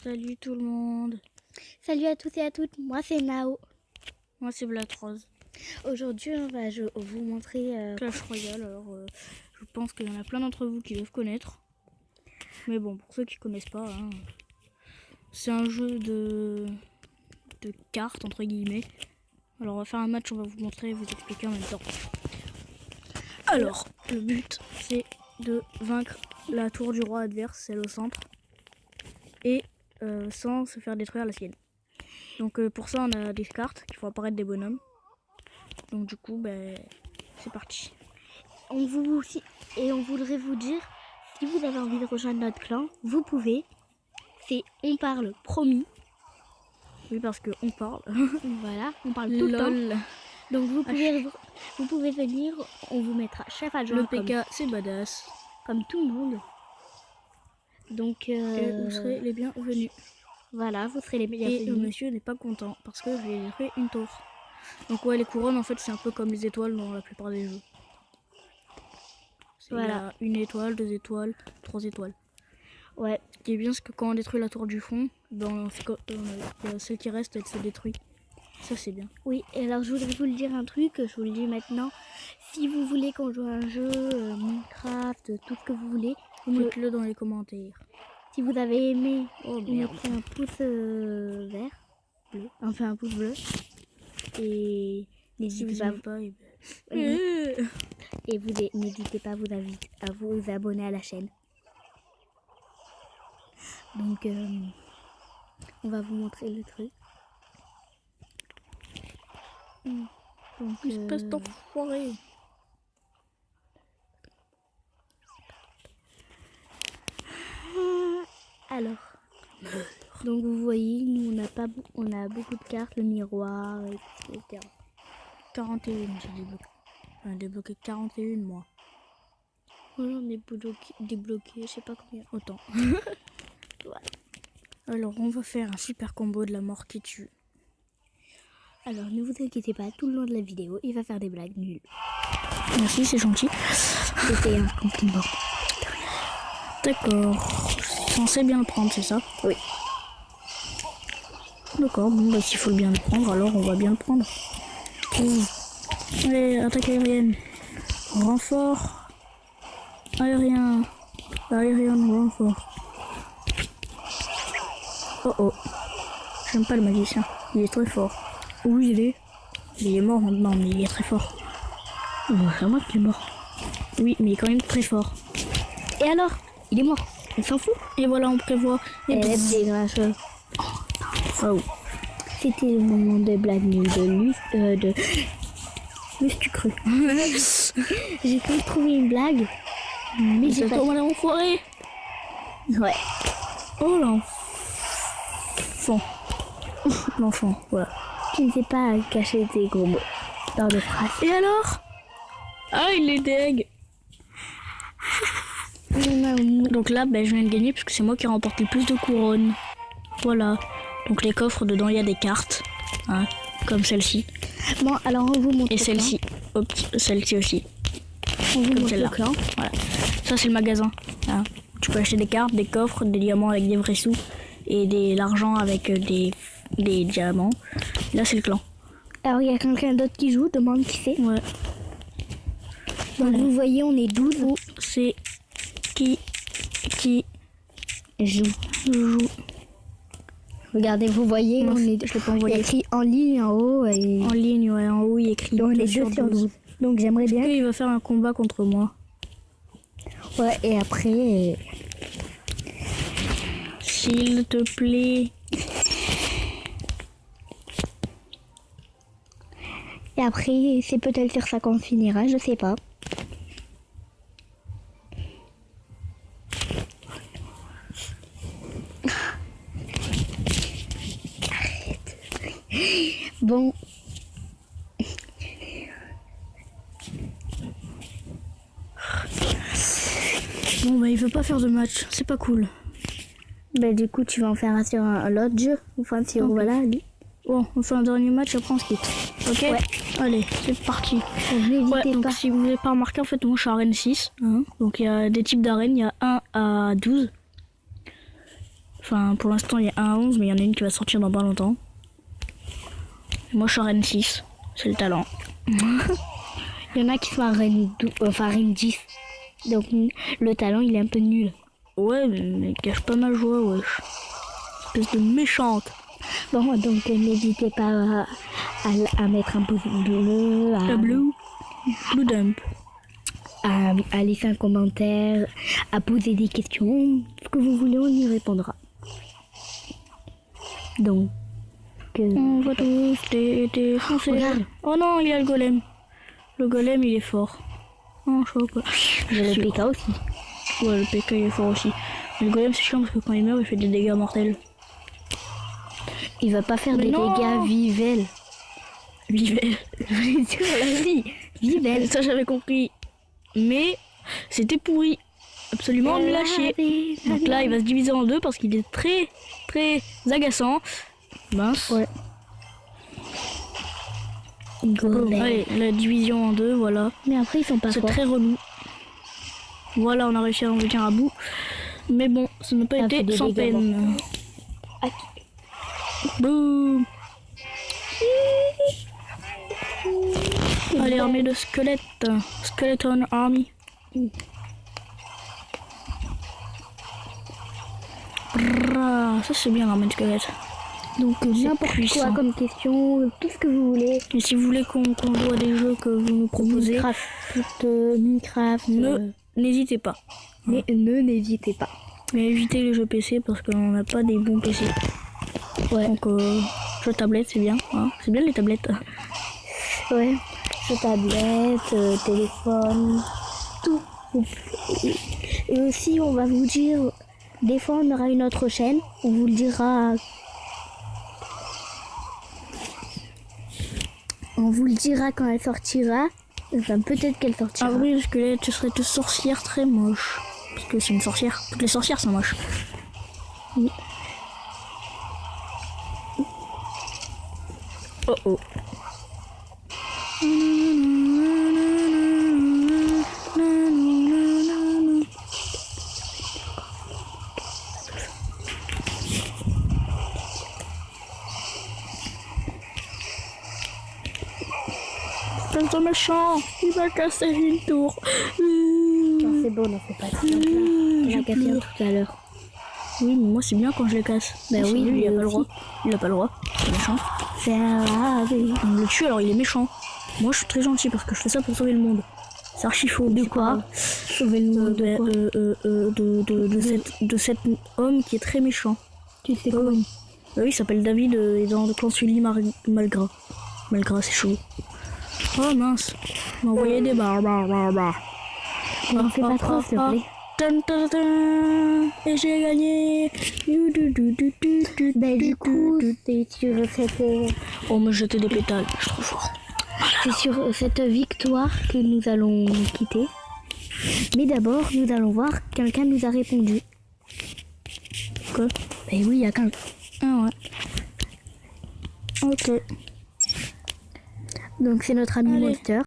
Salut tout le monde. Salut à tous et à toutes, moi c'est Nao. Moi c'est Black Rose. Aujourd'hui on va vous montrer Clash Royale. Alors je pense qu'il y en a plein d'entre vous qui doivent connaître. Mais bon, pour ceux qui connaissent pas, hein, c'est un jeu de cartes entre guillemets. Alors on va faire un match, on va vous montrer et vous expliquer en même temps. Alors le but c'est de vaincre la tour du roi adverse, celle au centre, et sans se faire détruire la sienne. Donc pour ça on a des cartes qui font apparaître des bonhommes. Donc du coup c'est parti. On voudrait vous dire, si vous avez envie de rejoindre notre clan, vous pouvez. C'est On Parle, promis. Oui, parce que on parle. Voilà, on parle tout le temps. Donc vous pouvez venir, on vous mettra chef adjoint. Le PK c'est badass. Comme tout le monde. Donc et vous serez les bienvenus. Voilà, vous serez les bienvenus. Et le monsieur n'est pas content parce que j'ai fait une tour. Donc ouais, les couronnes en fait c'est un peu comme les étoiles dans la plupart des jeux. Voilà, une étoile, 2 étoiles, 3 étoiles. Ouais. Ce qui est bien, c'est que quand on détruit la tour du fond, celle qui reste, elle se détruit. Ça c'est bien. Oui, et alors je voudrais vous le dire un truc, je vous le dis maintenant. Si vous voulez qu'on joue à un jeu, Minecraft, tout ce que vous voulez, mettez-le dans les commentaires. Si vous avez aimé, mettez un pouce vert, bleu, enfin un pouce bleu. Et n'hésitez pas. Et vous n'hésitez pas à vous abonner à la chaîne. Donc on va vous montrer le truc. Donc espèce d'enfoiré. Alors, donc vous voyez, nous on a beaucoup de cartes, le miroir, etc. 41, j'ai débloqué. J'en ai débloqué 41 moi. Moi j'en ai débloqué, je sais pas combien. Autant. Voilà. Alors on va faire un super combo de la mort qui tue. Alors ne vous inquiétez pas, tout le long de la vidéo, il va faire des blagues nulles. Merci, c'est gentil. C'était un compliment. D'accord. Je suis censé bien le prendre, c'est ça? Oui. D'accord, bon s'il faut bien le prendre, alors on va bien le prendre. Allez, attaque aérienne. Renfort. Aérien. Aérien, renfort. Oh oh. J'aime pas le magicien. Il est très fort. Où il est? Il est mort maintenant, mais il est très fort. C'est moi qui est mort. Oui, mais il est quand même très fort. Et alors? Il est mort. Il s'en fout. Et voilà, on prévoit. Et c'est grâce. Oh. C'était le moment de blague nulle de tu cru. J'ai cru trouver une blague. Mais j'ai pas. Enfoiré. Ouais. Oh l'enfant. L'enfant, voilà. Tu ne sais pas cacher tes gros mots dans des phrases. Et alors? Ah, il est deg. Donc là, je viens de gagner parce que c'est moi qui ai remporté le plus de couronnes. Voilà. Donc les coffres, dedans, il y a des cartes. Hein, comme celle-ci. Bon, alors on vous montre. Et celle-ci. Hop, celle-ci aussi. On vous montre le clan. Voilà. Ça, c'est le magasin. Hein. Tu peux acheter des cartes, des coffres, des diamants avec des vrais sous. Et de l'argent avec des diamants. Là, c'est le clan. Alors, il y a quelqu'un d'autre qui joue. Demande qui c'est. Ouais. Donc, vous voyez, on est 12. C'est qui joue. Regardez, vous voyez, non, je l'ai pas envoyé. Il y a écrit en ligne en haut. Et... En ligne, ouais, en haut, il y a écrit on est 2 sur 12. Donc, j'aimerais bien. Il va faire un combat contre moi. Ouais, et après. S'il te plaît. Et après, c'est peut-être sur ça qu'on finira, je sais pas. Arrête. Bon. Bon, il veut pas faire de match, c'est pas cool. Du coup, tu vas en faire un sur un autre jeu. Enfin, si voilà. Bon, on fait un dernier match, après on se quitte. Ok? Ouais. Allez, c'est parti. N'hésitez pas. Si vous n'avez pas remarqué, en fait, moi je suis arène 6. Hein. Donc il y a des types d'arènes, il y a 1 à 12. Enfin, pour l'instant, il y a 1 à 11, mais il y en a une qui va sortir dans pas longtemps. Moi, je suis en reine 6. C'est le talent. Il y en a qui sont à reine 12, enfin reine 10. Donc le talent, il est un peu nul. Ouais, mais cache pas ma joie, wesh. Espèce de méchante. Bon, donc n'hésitez pas à mettre un pouce bleu, Blue Dump. à laisser un commentaire, à poser des questions. Ce que vous voulez, on y répondra. Donc, On va tous défoncer. Regarde. Oh non, il y a le golem. Le golem, il est fort. Oh, je sais pas. j'ai le PK aussi. Ouais, le PK, il est fort aussi. Mais le golem, c'est chiant parce que quand il meurt, il fait des dégâts mortels. Il va pas faire Mais des non. dégâts vivels. Vivelle. Je voulais dire la vie. Vivels. Ça, j'avais compris. Mais c'était pourri. Absolument nul à chier. Donc là, il va se diviser en 2 parce qu'il est très, très agaçant. Mince. Ouais. Bon, allez, la division en 2, voilà. Mais après, ils sont pas C'est forts. très relou. Voilà, on a réussi à en venir à bout. Mais bon, ça n'a pas Ça été fait des sans dégâts peine. Boum. Allez, armée de squelettes. Skeleton Army. Brrra, ça c'est bien l'armée de squelettes. Donc n'importe puissant. quoi comme question, tout ce que vous voulez. Et si vous voulez qu'on joue à des jeux que vous nous proposez, Minecraft, n'hésitez pas. mais n'hésitez pas. Mais évitez les jeux PC parce qu'on n'a pas des bons PC. Ouais. Donc, jeux tablette, c'est bien. Hein, c'est bien les tablettes. Ouais. Jeux tablette, téléphone, tout. Et aussi, on va vous dire, des fois, on aura une autre chaîne. On vous le dira. On vous le dira quand elle sortira. Enfin, peut-être qu'elle sortira. Armée de squelettes, tu serais une sorcière très moche. Parce que c'est une sorcière. Toutes les sorcières sont moches. Oui. Oh oh. C'est un méchant. Il va casser une tour. Non, c'est bon, on fait pas de ça. On a cassé un tout à l'heure. Oui, mais moi c'est bien quand je les casse. Bah oui, lui, il a lui pas le aussi. droit. Il a pas le droit. C'est méchant. C'est On le tue alors il est méchant. Moi je suis très gentil parce que je fais ça pour sauver le monde. C'est archi faux. De c'est quoi pas- sauver le monde de cet homme qui est très méchant. Tu sais quoi Oui, il s'appelle David et dans le clan Sully Malgras. Malgras, c'est chaud. Oh mince, il m'a envoyé des barres. On fait pas trop, s'il te plaît. Tan, tan, tan, et j'ai gagné. Du coup, c'est sur cette, Oh, me jeter des pétales, je suis trop fort. c'est sur cette victoire que nous allons nous quitter. Mais d'abord, nous allons voir, quelqu'un nous a répondu. Quoi? Ben oui, il y a quelqu'un. Ah ouais. Ok. Donc c'est notre ami Allez. Monster.